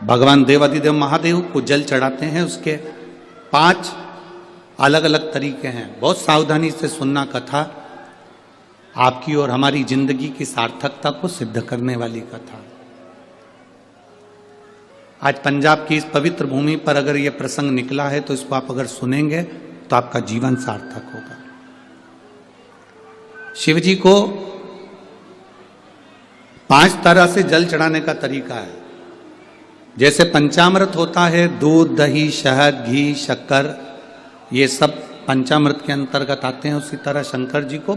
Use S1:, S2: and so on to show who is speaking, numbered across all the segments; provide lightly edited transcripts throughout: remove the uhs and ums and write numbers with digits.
S1: भगवान देवाधिदेव महादेव को जल चढ़ाते हैं। उसके 5 अलग अलग तरीके हैं। बहुत सावधानी से सुनना कथा, आपकी और हमारी जिंदगी की सार्थकता को सिद्ध करने वाली कथा। आज पंजाब की इस पवित्र भूमि पर अगर यह प्रसंग निकला है तो इसको आप अगर सुनेंगे तो आपका जीवन सार्थक होगा। शिव जी को 5 तरह से जल चढ़ाने का तरीका है। जैसे पंचामृत होता है, दूध, दही, शहद, घी, शक्कर, ये सब पंचामृत के अंतर्गत आते हैं। उसी तरह शंकर जी को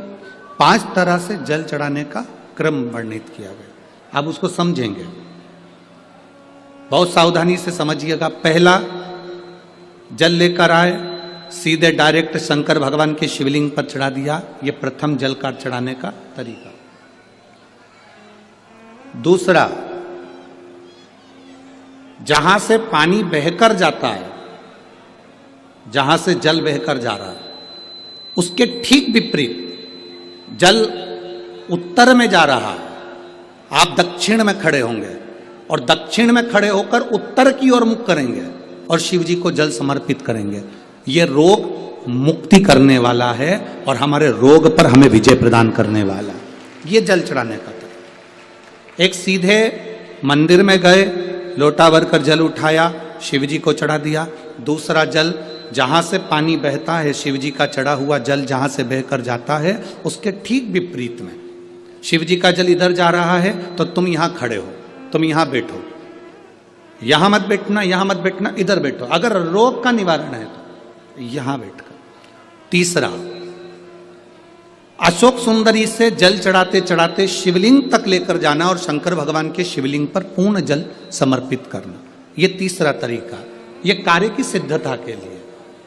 S1: 5 तरह से जल चढ़ाने का क्रम वर्णित किया गया। अब उसको समझेंगे, बहुत सावधानी से समझिएगा। पहला, जल लेकर आए, सीधे डायरेक्ट शंकर भगवान के शिवलिंग पर चढ़ा दिया। यह प्रथम जल का चढ़ाने का तरीका। दूसरा, जहां से पानी बहकर जाता है, जहां से जल बहकर जा रहा है, उसके ठीक विपरीत जल उत्तर में जा रहा है, आप दक्षिण में खड़े होंगे और दक्षिण में खड़े होकर उत्तर की ओर मुख करेंगे और शिव जी को जल समर्पित करेंगे। यह रोग मुक्ति करने वाला है और हमारे रोग पर हमें विजय प्रदान करने वाला है। यह जल चढ़ाने का तरीका। एक, सीधे मंदिर में गए, लोटा भरकर जल उठाया, शिव जी को चढ़ा दिया। दूसरा, जल जहां से पानी बहता है, शिव जी का चढ़ा हुआ जल जहां से बहकर जाता है, उसके ठीक विपरीत में शिव जी का जल इधर जा रहा है तो तुम यहां खड़े हो, तुम यहां बैठो, यहां मत बैठना, यहां मत बैठना, इधर बैठो। अगर रोग का निवारण है तो यहां बैठकर। तीसरा, अशोक सुंदरी से जल चढ़ाते चढ़ाते शिवलिंग तक लेकर जाना और शंकर भगवान के शिवलिंग पर पूर्ण जल समर्पित करना। यह तीसरा तरीका। यह कार्य की सिद्धता के लिए।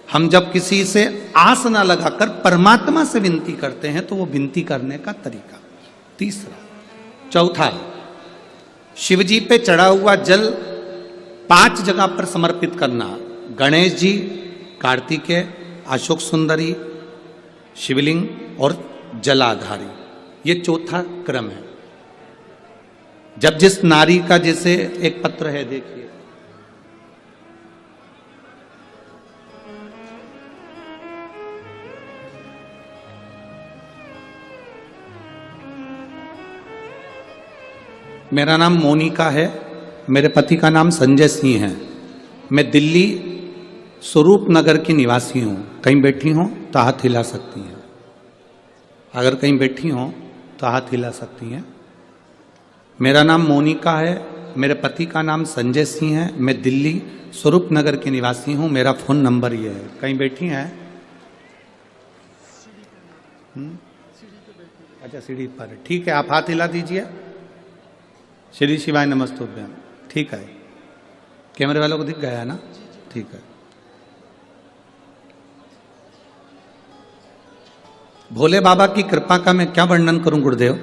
S1: हम जब किसी से आस ना लगाकर परमात्मा से विनती करते हैं तो वो विनती करने का तरीका। तीसरा। चौथा, शिव जी पे चढ़ा हुआ जल 5 जगह पर समर्पित करना। गणेश जी, कार्तिकेय, अशोक सुंदरी, शिवलिंग और जलाधारी। ये चौथा क्रम है। जब जिस नारी का, जैसे एक पत्र है, देखिए, मेरा नाम मोनिका है, मेरे पति का नाम संजय सिंह है। मैं दिल्ली स्वरूप नगर की निवासी हूँ। कहीं बैठी हो तो हाथ हिला सकती हैं। अगर कहीं बैठी हो तो हाथ हिला सकती हैं। मेरा नाम मोनिका है, मेरे पति का नाम संजय सिंह है। मैं दिल्ली स्वरूप नगर की निवासी हूँ। मेरा फ़ोन नंबर ये है। कहीं बैठी हैं? अच्छा, सीढ़ी पर है। ठीक है, आप हाथ हिला दीजिए। श्री शिवाय नमस्तुभ्यम। ठीक है, कैमरे वालों को दिख गया है ना? ठीक है। भोले बाबा की कृपा का मैं क्या वर्णन करूं गुरुदेव।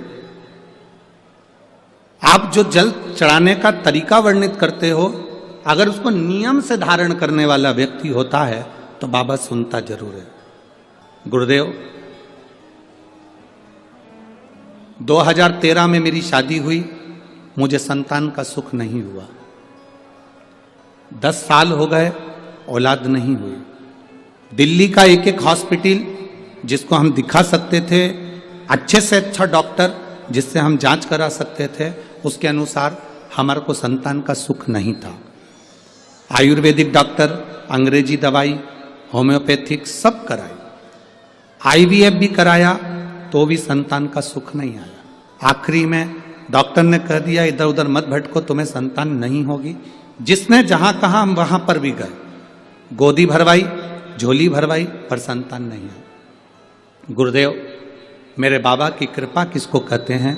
S1: आप जो जल चढ़ाने का तरीका वर्णित करते हो, अगर उसको नियम से धारण करने वाला व्यक्ति होता है तो बाबा सुनता जरूर है। गुरुदेव, 2013 में मेरी शादी हुई, मुझे संतान का सुख नहीं हुआ। 10 साल हो गए, औलाद नहीं हुई। दिल्ली का एक हॉस्पिटल जिसको हम दिखा सकते थे, अच्छे से अच्छा डॉक्टर जिससे हम जांच करा सकते थे, उसके अनुसार हमारे को संतान का सुख नहीं था। आयुर्वेदिक डॉक्टर, अंग्रेजी दवाई, होम्योपैथिक सब कराई, IVF भी कराया तो भी संतान का सुख नहीं आया। आखिरी में डॉक्टर ने कह दिया, इधर उधर मत भटको, तुम्हें संतान नहीं होगी। जिसने जहां कहा हम वहां पर भी गए, गोदी भरवाई, झोली भरवाई, पर संतान नहीं है। गुरुदेव, मेरे बाबा की कृपा किसको कहते हैं?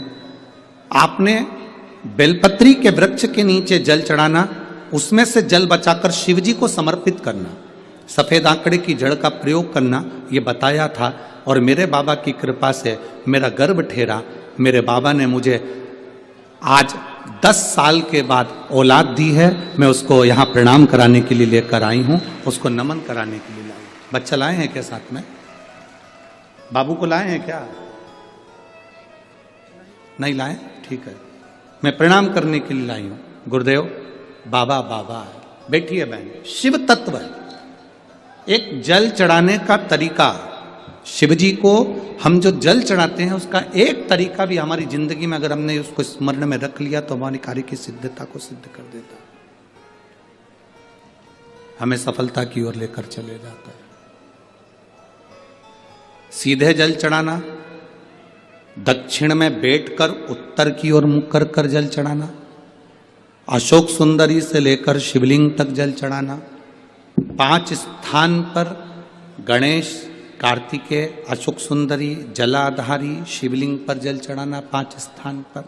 S1: आपने बेलपत्री के वृक्ष के नीचे जल चढ़ाना, उसमें से जल बचाकर शिव जी को समर्पित करना, सफेद आंकड़े की जड़ का प्रयोग करना, ये बताया था। और मेरे बाबा की कृपा से मेरा गर्भ ठहरा। मेरे बाबा ने मुझे आज 10 साल के बाद औलाद दी है। मैं उसको यहाँ प्रणाम कराने के लिए लेकर आई हूँ, उसको नमन कराने के लिए लाई। बच्चा लाए हैं क्या साथ में? बाबू को लाए हैं क्या? नहीं लाए? ठीक है, मैं प्रणाम करने के लिए लाई हूँ। गुरुदेव, बाबा बाबा है। बैठिए बहन, शिव तत्व है। एक जल चढ़ाने का तरीका, शिव जी को हम जो जल चढ़ाते हैं उसका एक तरीका भी हमारी जिंदगी में अगर हमने उसको स्मरण में रख लिया तो हमारी कार्य की सिद्धता को सिद्ध कर देता है, हमें सफलता की ओर लेकर चले जाता है। सीधे जल चढ़ाना, दक्षिण में बैठकर उत्तर की ओर मुख कर कर जल चढ़ाना, अशोक सुंदरी से लेकर शिवलिंग तक जल चढ़ाना, 5 स्थान पर गणेश, कार्तिकेय, अशोक सुंदरी, जलाधारी, शिवलिंग पर जल चढ़ाना 5 स्थान पर,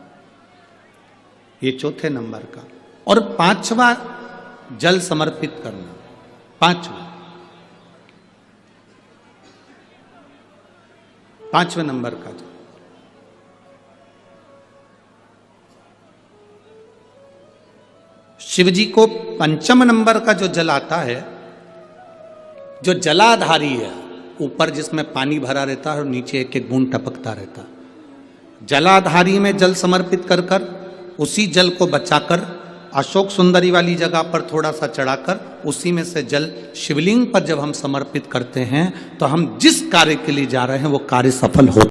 S1: ये चौथे नंबर का। और 5वां जल समर्पित करना, 5वें नंबर का जल। शिव जी को 5म नंबर का जो जल आता है, जो जलाधारी है, ऊपर जिसमें पानी भरा रहता है और नीचे एक एक बूंद टपकता रहता है, जलाधारी में जल समर्पित कर कर उसी जल को बचाकर अशोक सुंदरी वाली जगह पर थोड़ा सा चढ़ाकर उसी में से जल शिवलिंग पर जब हम समर्पित करते हैं तो हम जिस कार्य के लिए जा रहे हैं वो कार्य सफल होता है।